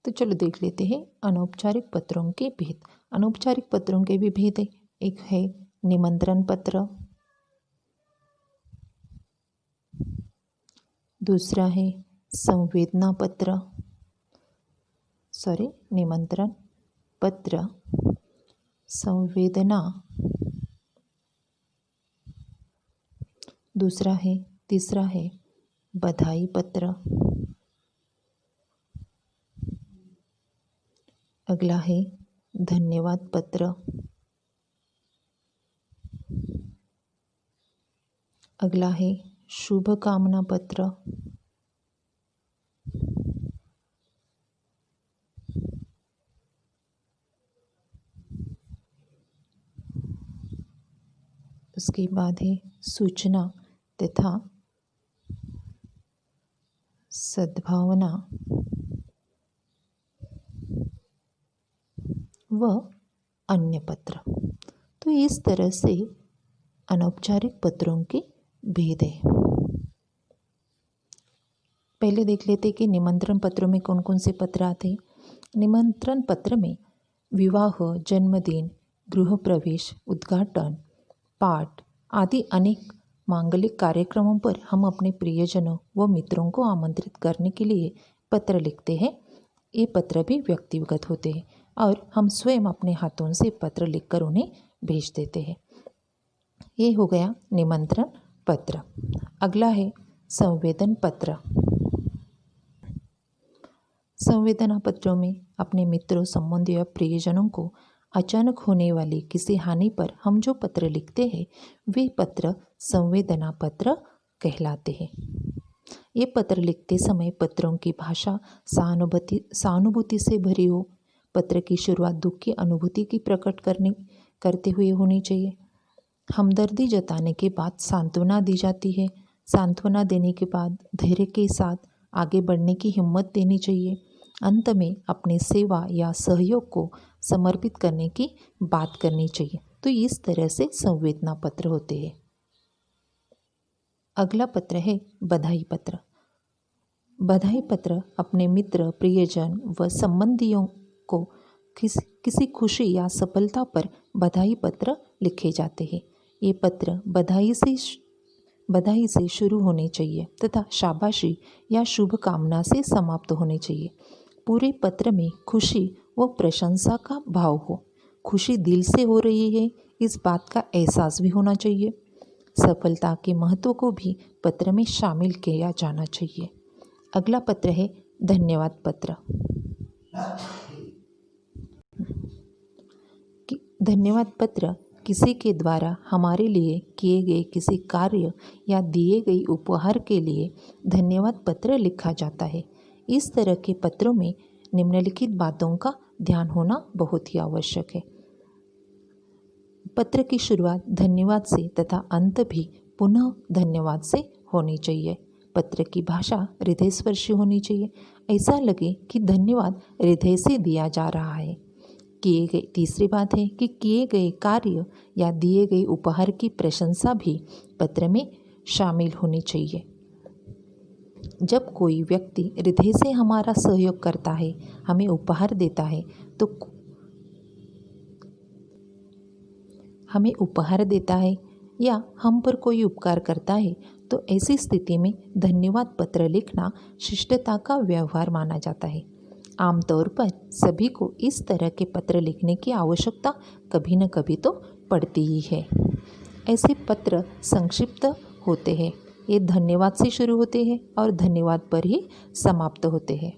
तो चलो देख लेते हैं अनौपचारिक पत्रों के भेद। अनौपचारिक पत्रों के भी भेद है। एक है निमंत्रण पत्र, दूसरा है संवेदना पत्र, निमंत्रण पत्र, संवेदना, तीसरा है बधाई पत्र, अगला है धन्यवाद पत्र, अगला है शुभकामना पत्र, उसके बाद है सूचना तथा सद्भावना व अन्य पत्र। तो इस तरह से अनौपचारिक पत्रों के भेद है। पहले देख लेते कि निमंत्रण पत्रों में कौन कौन से पत्र आते हैं। निमंत्रण पत्र में विवाह, जन्मदिन, गृह प्रवेश, उद्घाटन, पाठ आदि अनेक मांगलिक कार्यक्रमों पर हम अपने प्रियजनों व मित्रों को आमंत्रित करने के लिए पत्र लिखते हैं। ये पत्र भी व्यक्तिगत होते हैं और हम स्वयं अपने हाथों से पत्र लिखकर उन्हें भेज देते हैं। ये हो गया निमंत्रण पत्र। अगला है संवेदन पत्र। संवेदना पत्रों में अपने मित्रों, संबंधियों या प्रियजनों को अचानक होने वाली किसी हानि पर हम जो पत्र लिखते हैं वे पत्र संवेदना पत्र कहलाते हैं। ये पत्र लिखते समय पत्रों की भाषा सहानुभूति से भरी हो। पत्र की शुरुआत दुख की अनुभूति की प्रकट करते हुए होनी चाहिए। हमदर्दी जताने के बाद सांत्वना दी जाती है। सांत्वना देने के बाद धैर्य के साथ आगे बढ़ने की हिम्मत देनी चाहिए। अंत में अपनी सेवा या सहयोग को समर्पित करने की बात करनी चाहिए। तो इस तरह से संवेदना पत्र होते हैं। अगला पत्र है बधाई पत्र। बधाई पत्र अपने मित्र, प्रियजन व संबंधियों को किसी खुशी या सफलता पर बधाई पत्र लिखे जाते हैं। ये पत्र बधाई से शुरू होने चाहिए तथा शाबाशी या शुभकामना से समाप्त होने चाहिए। पूरे पत्र में खुशी व प्रशंसा का भाव हो। खुशी दिल से हो रही है इस बात का एहसास भी होना चाहिए। सफलता के महत्व को भी पत्र में शामिल किया जाना चाहिए। अगला पत्र है धन्यवाद पत्र। धन्यवाद पत्र किसी के द्वारा हमारे लिए किए गए किसी कार्य या दिए गए उपहार के लिए धन्यवाद पत्र लिखा जाता है। इस तरह के पत्रों में निम्नलिखित बातों का ध्यान होना बहुत ही आवश्यक है। पत्र की शुरुआत धन्यवाद से तथा अंत भी पुनः धन्यवाद से होनी चाहिए। पत्र की भाषा हृदयस्पर्शी होनी चाहिए। ऐसा लगे कि धन्यवाद हृदय से दिया जा रहा है। तीसरी बात है कि किए गए कार्य या दिए गए उपहार की प्रशंसा भी पत्र में शामिल होनी चाहिए। जब कोई व्यक्ति हृदय से हमारा सहयोग करता है, हमें उपहार देता है या हम पर कोई उपकार करता है तो ऐसी स्थिति में धन्यवाद पत्र लिखना शिष्टता का व्यवहार माना जाता है। आमतौर पर सभी को इस तरह के पत्र लिखने की आवश्यकता कभी न कभी तो पड़ती ही है। ऐसे पत्र संक्षिप्त होते हैं। ये धन्यवाद से शुरू होते हैं और धन्यवाद पर ही समाप्त होते हैं।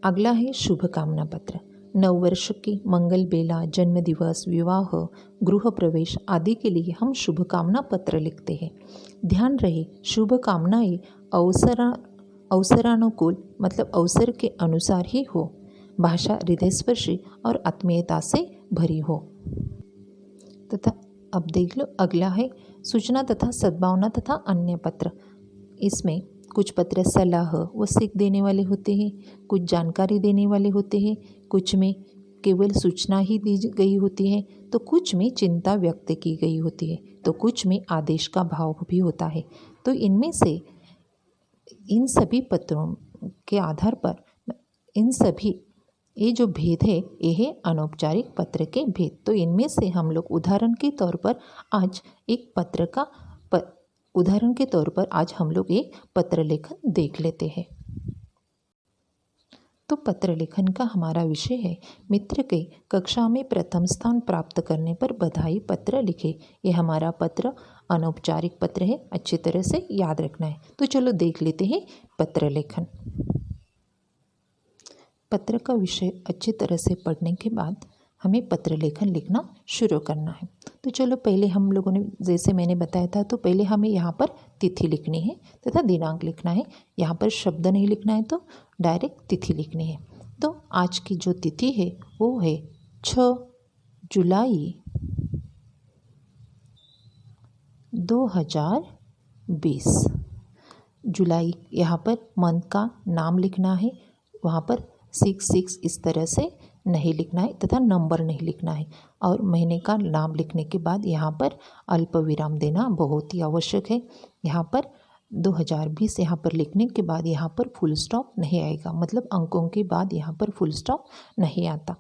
अगला है शुभकामना पत्र। नववर्ष की मंगल बेला, जन्म दिवस, विवाह, गृह प्रवेश आदि के लिए हम शुभकामना पत्र लिखते हैं। ध्यान रहे शुभकामनाएं अवसरानुकूल मतलब अवसर के अनुसार ही हो। भाषा हृदयस्पर्शी और आत्मीयता से भरी हो। तथा अब देख लो अगला है सूचना तथा सद्भावना तथा अन्य पत्र। इसमें कुछ पत्र सलाह व सीख देने वाले होते हैं, कुछ जानकारी देने वाले होते हैं, कुछ में केवल सूचना ही दी गई होती है, तो कुछ में चिंता व्यक्त की गई होती है, तो कुछ में आदेश का भाव भी होता है। तो इनमें से इन सभी पत्रों के आधार पर इन सभी ये जो भेद है ये है अनौपचारिक पत्र के भेद। तो इनमें से हम लोग उदाहरण के तौर पर आज एक पत्र का उदाहरण के तौर पर आज हम लोग एक पत्र लेखन देख लेते हैं। तो पत्र लेखन का हमारा विषय है मित्र के कक्षा में प्रथम स्थान प्राप्त करने पर बधाई पत्र लिखे। ये हमारा पत्र अनौपचारिक पत्र है, अच्छी तरह से याद रखना है। तो चलो देख लेते हैं पत्र लेखन। पत्र का विषय अच्छी तरह से पढ़ने के बाद हमें पत्र लेखन लिखना शुरू करना है। तो चलो पहले हम लोगों ने जैसे मैंने बताया था, तो पहले हमें यहाँ पर तिथि लिखनी है तथा दिनांक लिखना है। यहाँ पर शब्द नहीं लिखना है, तो डायरेक्ट तिथि लिखनी है। तो आज की जो तिथि है वो है 6 जुलाई 2020। जुलाई यहाँ पर मंथ का नाम लिखना है, वहाँ पर 6 इस तरह से नहीं लिखना है तथा नंबर नहीं लिखना है। और महीने का नाम लिखने के बाद यहाँ पर अल्प विराम देना बहुत ही आवश्यक है। यहाँ पर 2020 यहाँ पर लिखने के बाद यहाँ पर फुल स्टॉप नहीं आएगा, मतलब अंकों के बाद यहाँ पर फुल स्टॉप नहीं आता।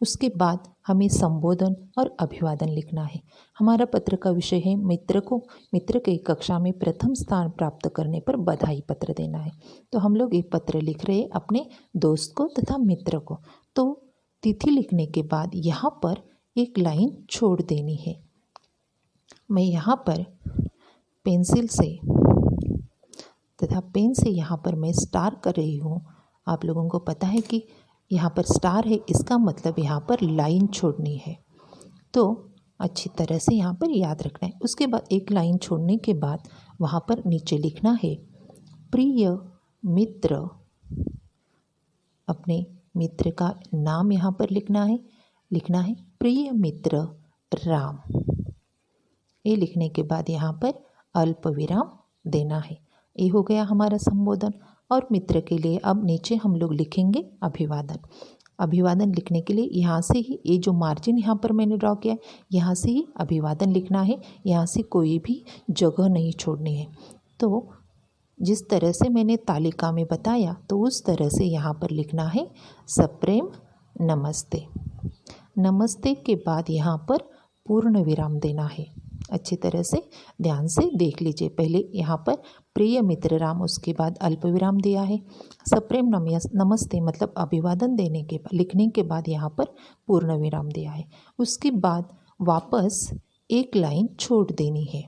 उसके बाद हमें संबोधन और अभिवादन लिखना है। हमारा पत्र का विषय है मित्र के कक्षा में प्रथम स्थान प्राप्त करने पर बधाई पत्र देना है। तो हम लोग एक पत्र लिख रहे हैं अपने दोस्त को तथा मित्र को। तो तिथि लिखने के बाद यहाँ पर एक लाइन छोड़ देनी है। मैं यहाँ पर पेंसिल से तथा पेन से यहाँ पर मैं स्टार कर रही हूँ। आप लोगों को पता है कि यहाँ पर स्टार है, इसका मतलब यहाँ पर लाइन छोड़नी है। तो अच्छी तरह से यहाँ पर याद रखना है। उसके बाद एक लाइन छोड़ने के बाद वहाँ पर नीचे लिखना है प्रिय मित्र, अपने मित्र का नाम यहाँ पर लिखना है प्रिय मित्र राम। ये लिखने के बाद यहाँ पर अल्प विराम देना है। ये हो गया हमारा संबोधन। और मित्र के लिए अब नीचे हम लोग लिखेंगे अभिवादन। अभिवादन लिखने के लिए यहाँ से ही ये जो मार्जिन यहाँ पर मैंने ड्रॉ किया है, यहाँ से ही अभिवादन लिखना है। यहाँ से कोई भी जगह नहीं छोड़नी है। तो जिस तरह से मैंने तालिका में बताया, तो उस तरह से यहाँ पर लिखना है सप्रेम नमस्ते। नमस्ते के बाद यहाँ पर पूर्ण विराम देना है। अच्छी तरह से ध्यान से देख लीजिए। पहले यहाँ पर प्रिय मित्र राम, उसके बाद अल्प विराम दिया है। सप्रेम नमस्ते मतलब अभिवादन देने के बाद लिखने के बाद यहाँ पर पूर्ण विराम दिया है। उसके बाद वापस एक लाइन छोड़ देनी है।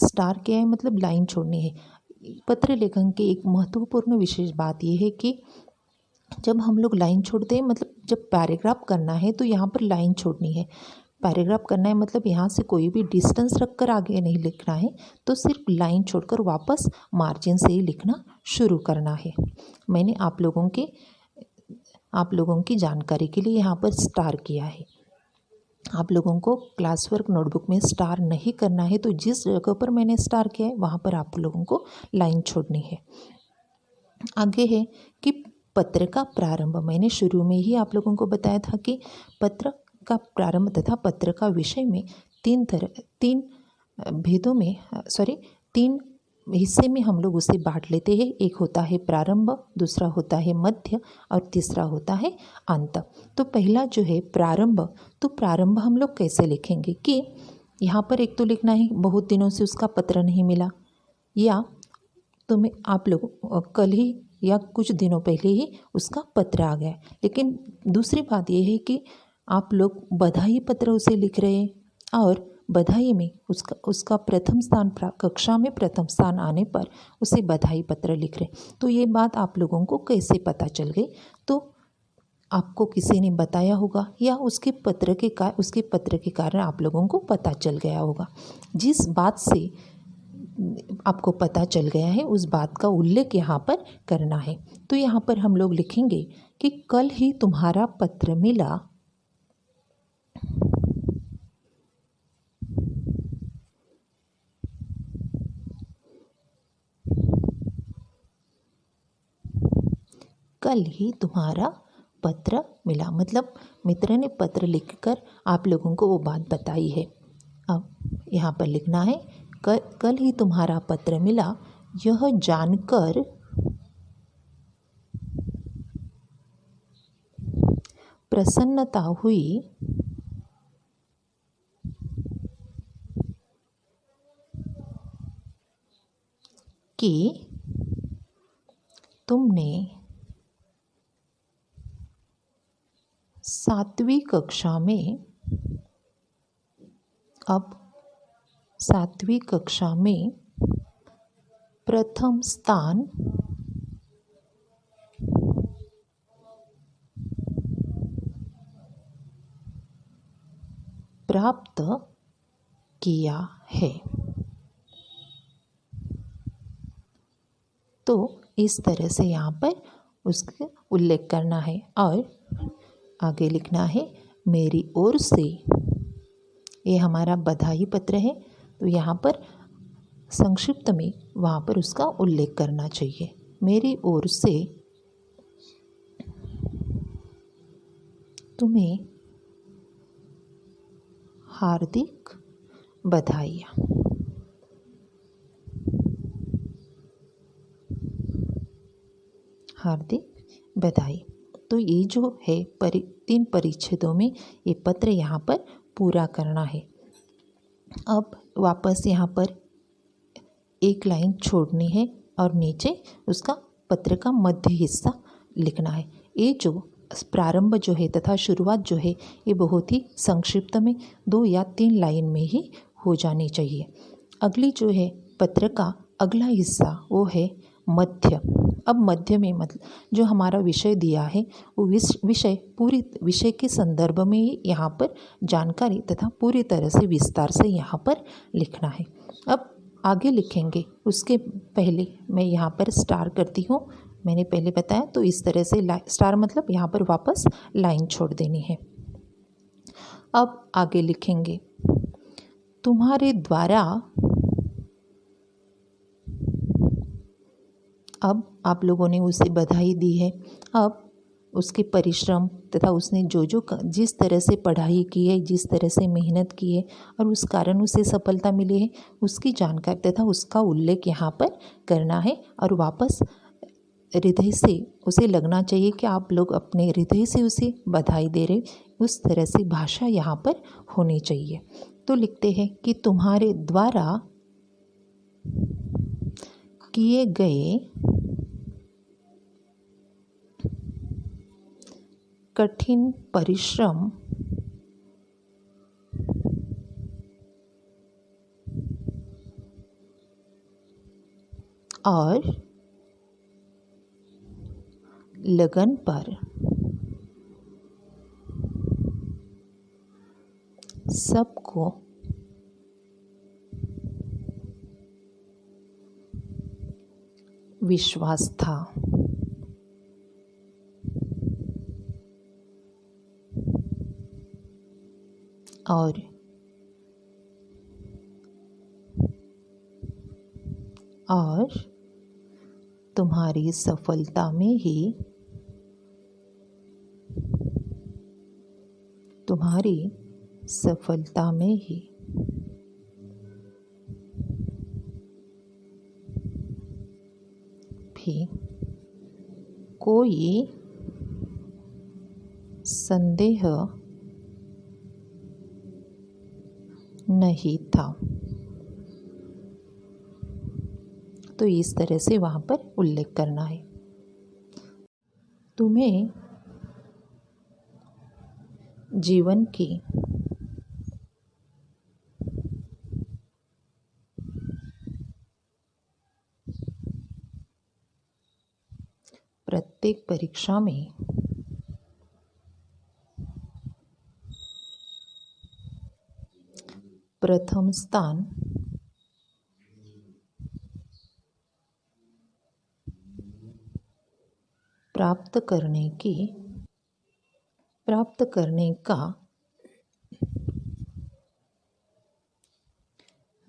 स्टार क्या है, मतलब लाइन छोड़नी है। पत्र लेखन की एक महत्वपूर्ण विशेष बात यह है कि जब हम लोग लाइन छोड़ते हैं, मतलब जब पैराग्राफ करना है तो यहाँ पर लाइन छोड़नी है। पैराग्राफ करना है मतलब यहाँ से कोई भी डिस्टेंस रखकर आगे नहीं लिखना है, तो सिर्फ लाइन छोड़कर वापस मार्जिन से ही लिखना शुरू करना है। मैंने आप लोगों की जानकारी के लिए यहाँ पर स्टार किया है। आप लोगों को क्लास वर्क नोटबुक में स्टार नहीं करना है, तो जिस जगह पर मैंने स्टार किया है वहाँ पर आप लोगों को लाइन छोड़नी है। आगे है कि पत्र का प्रारंभ। मैंने शुरू में ही आप लोगों को बताया था कि पत्र का प्रारंभ तथा पत्र का विषय में तीन हिस्से में हम लोग उसे बांट लेते हैं। एक होता है प्रारंभ, दूसरा होता है मध्य और तीसरा होता है अंत। तो पहला जो है प्रारंभ, तो प्रारंभ हम लोग कैसे लिखेंगे कि यहाँ पर एक तो लिखना है बहुत दिनों से उसका पत्र नहीं मिला, या तुम्हें आप लोग कल ही या कुछ दिनों पहले ही उसका पत्र आ गया। लेकिन दूसरी बात यह है कि आप लोग बधाई पत्र उसे लिख रहे हैं और बधाई में उसका प्रथम स्थान कक्षा में प्रथम स्थान आने पर उसे बधाई पत्र लिख रहे। तो ये बात आप लोगों को कैसे पता चल गई? तो आपको किसी ने बताया होगा या उसके पत्र के कारण आप लोगों को पता चल गया होगा। जिस बात से आपको पता चल गया है उस बात का उल्लेख यहाँ पर करना है। तो यहाँ पर हम लोग लिखेंगे कि कल ही तुम्हारा पत्र मिला, कल ही तुम्हारा पत्र मिला, मतलब मित्र ने पत्र लिखकर आप लोगों को वो बात बताई है। अब यहाँ पर लिखना है कल ही तुम्हारा पत्र मिला, यह जानकर प्रसन्नता हुई कि तुमने 7वीं कक्षा में अब 7वीं कक्षा में प्रथम स्थान प्राप्त किया है। तो इस तरह से यहाँ पर उसका उल्लेख करना है और आगे लिखना है मेरी ओर से। ये हमारा बधाई पत्र है, तो यहाँ पर संक्षिप्त में वहाँ पर उसका उल्लेख करना चाहिए। मेरी ओर से तुम्हें हार्दिक बधाइयाँ। हार्दिक बधाई। तो ये जो है 3 परिच्छेदों में ये पत्र यहाँ पर पूरा करना है। अब वापस यहाँ पर एक लाइन छोड़नी है और नीचे उसका पत्र का मध्य हिस्सा लिखना है। ये जो प्रारंभ जो है तथा शुरुआत जो है ये बहुत ही संक्षिप्त में 2 या 3 लाइन में ही हो जानी चाहिए। अगली जो है पत्र का अगला हिस्सा वो है मध्य। अब मध्य में मतलब जो हमारा विषय दिया है वो विषय पूरी विषय के संदर्भ में ही यहाँ पर जानकारी तथा पूरी तरह से विस्तार से यहाँ पर लिखना है। अब आगे लिखेंगे उसके पहले मैं यहाँ पर स्टार करती हूँ। मैंने पहले बताया, तो इस तरह से स्टार मतलब यहाँ पर वापस लाइन छोड़ देनी है। अब आगे लिखेंगे तुम्हारे द्वारा। अब आप लोगों ने उसे बधाई दी है। अब उसके परिश्रम तथा उसने जिस तरह से पढ़ाई की है, जिस तरह से मेहनत की है और उस कारण उसे सफलता मिली है, उसकी जानकारी तथा उसका उल्लेख यहाँ पर करना है। और वापस हृदय से उसे लगना चाहिए कि आप लोग अपने हृदय से उसे बधाई दे रहे, उस तरह से भाषा यहाँ पर होनी चाहिए। तो लिखते हैं कि तुम्हारे द्वारा किए गए कठिन परिश्रम और लगन पर सबको विश्वास था। और तुम्हारी सफलता में ही भी कोई संदेह नहीं था। तो इस तरह से वहाँ पर उल्लेख करना है। तुम्हें जीवन की प्रत्येक परीक्षा में प्रथम स्थान प्राप्त करने का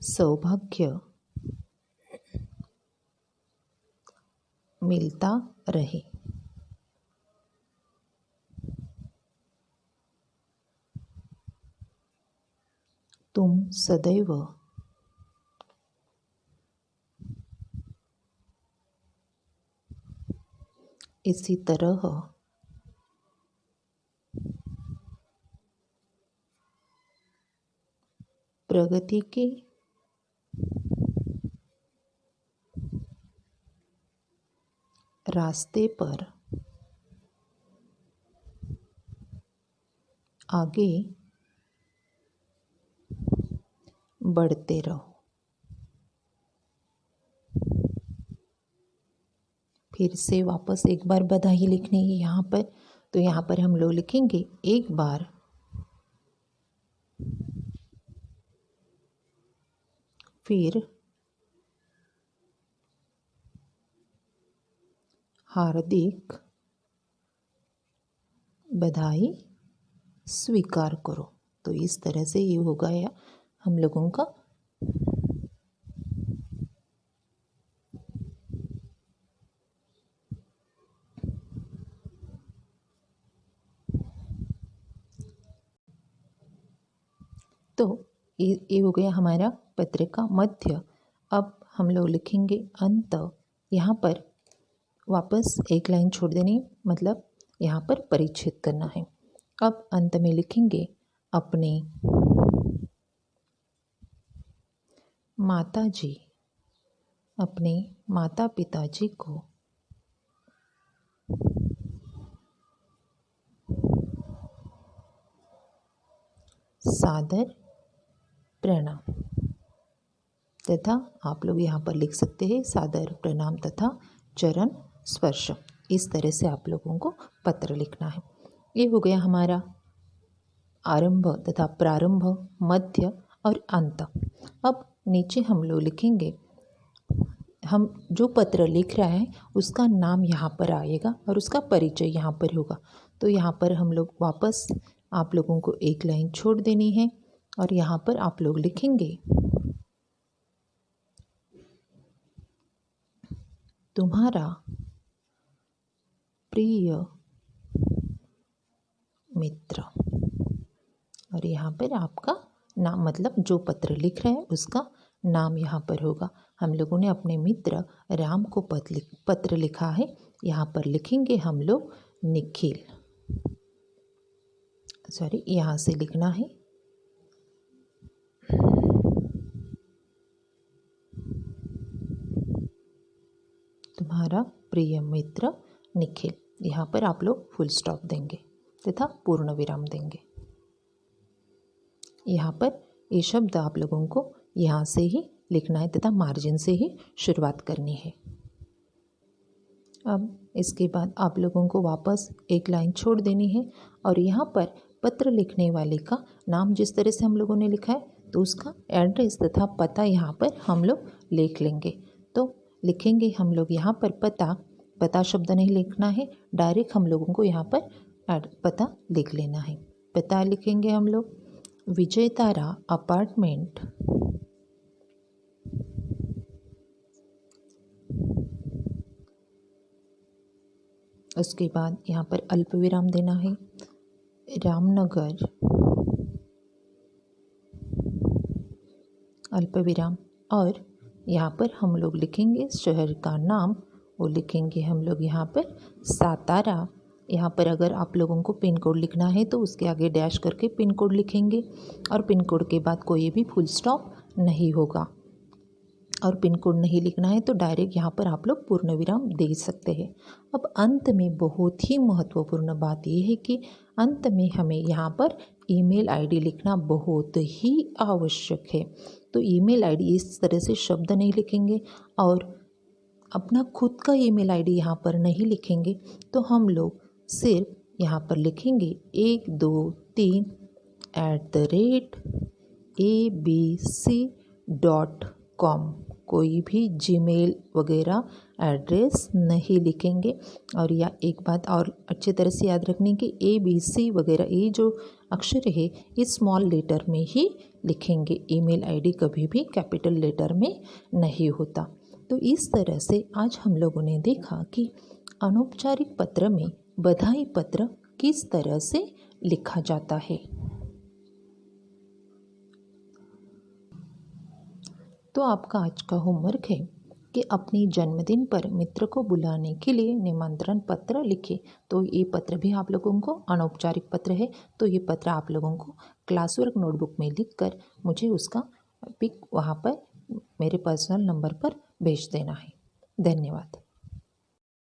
सौभाग्य मिलता रहे। तुम सदैव इसी तरह प्रगति के रास्ते पर आगे बढ़ते रहो। फिर से वापस एक बार बधाई लिखनी है यहाँ पर, तो यहाँ पर हम लोग लिखेंगे एक बार फिर हार्दिक बधाई स्वीकार करो। तो इस तरह से ये हो गया हम लोगों का तो ये हो गया हमारा पत्र का मध्य। अब हम लोग लिखेंगे अंत। यहाँ पर वापस एक लाइन छोड़ देनी, मतलब यहाँ पर परिच्छेद करना है। अब अंत में लिखेंगे अपने माताजी, अपने माता पिताजी को सादर प्रणाम, तथा आप लोग यहाँ पर लिख सकते हैं सादर प्रणाम तथा चरण स्पर्श। इस तरह से आप लोगों को पत्र लिखना है। ये हो गया हमारा आरंभ तथा प्रारंभ, मध्य और अंत। अब नीचे हम लोग लिखेंगे, हम जो पत्र लिख रहा है उसका नाम यहाँ पर आएगा और उसका परिचय यहाँ पर होगा। तो यहाँ पर हम लोग वापस आप लोगों को एक लाइन छोड़ देनी है और यहाँ पर आप लोग लिखेंगे तुम्हारा प्रिय मित्र, और यहाँ पर आपका नाम, मतलब जो पत्र लिख रहे हैं उसका नाम यहाँ पर होगा। हम लोगों ने अपने मित्र राम को पत्र लिखा है, यहाँ पर लिखेंगे हम लोग निखिल, सॉरी यहाँ से लिखना है तुम्हारा प्रिय मित्र निखिल। यहाँ पर आप लोग फुल स्टॉप देंगे तथा पूर्ण विराम देंगे। यहाँ पर ये शब्द आप लोगों को यहाँ से ही लिखना है तथा मार्जिन से ही शुरुआत करनी है। अब इसके बाद आप लोगों को वापस एक लाइन छोड़ देनी है और यहाँ पर पत्र लिखने वाले का नाम जिस तरह से हम लोगों ने लिखा है तो उसका एड्रेस तथा पता यहाँ पर हम लोग लिख लेंगे। तो लिखेंगे हम लोग यहाँ पर पता शब्द नहीं लिखना है, डायरेक्ट हम लोगों को यहाँ पर पता लिख लेना है। पता लिखेंगे हम लोग विजय तारा अपार्टमेंट, उसके बाद यहाँ पर अल्प विराम देना है रामनगर, अल्प विराम, और यहाँ पर हम लोग लिखेंगे शहर का नाम, वो लिखेंगे हम लोग यहाँ पर सातारा। यहाँ पर अगर आप लोगों को पिन कोड लिखना है तो उसके आगे डैश करके पिन कोड लिखेंगे और पिन कोड के बाद कोई भी फुल स्टॉप नहीं होगा। और पिन कोड नहीं लिखना है तो डायरेक्ट यहाँ पर आप लोग पूर्ण विराम दे सकते हैं। अब अंत में बहुत ही महत्वपूर्ण बात यह है कि अंत में हमें यहाँ पर ईमेल आईडी लिखना बहुत ही आवश्यक है। तो ईमेल आईडी इस तरह से शब्द नहीं लिखेंगे और अपना खुद का ईमेल आईडी यहाँ पर नहीं लिखेंगे, तो हम लोग सिर्फ यहाँ पर लिखेंगे 123@abc.com। कोई भी जीमेल वगैरह एड्रेस नहीं लिखेंगे। और या एक बात और अच्छी तरह से याद रखने की, ABC वगैरह ये जो अक्षर है इस स्मॉल लेटर में ही लिखेंगे। ईमेल आईडी कभी भी कैपिटल लेटर में नहीं होता। तो इस तरह से आज हम लोगों ने देखा कि अनौपचारिक पत्र में बधाई पत्र किस तरह से लिखा जाता है। तो आपका आज का होमवर्क है कि अपने जन्मदिन पर मित्र को बुलाने के लिए निमंत्रण पत्र लिखें। तो ये पत्र भी आप लोगों को अनौपचारिक पत्र है, तो ये पत्र आप लोगों को क्लास वर्क नोटबुक में लिखकर मुझे उसका पिक वहाँ पर मेरे पर्सनल नंबर पर भेज देना है। धन्यवाद।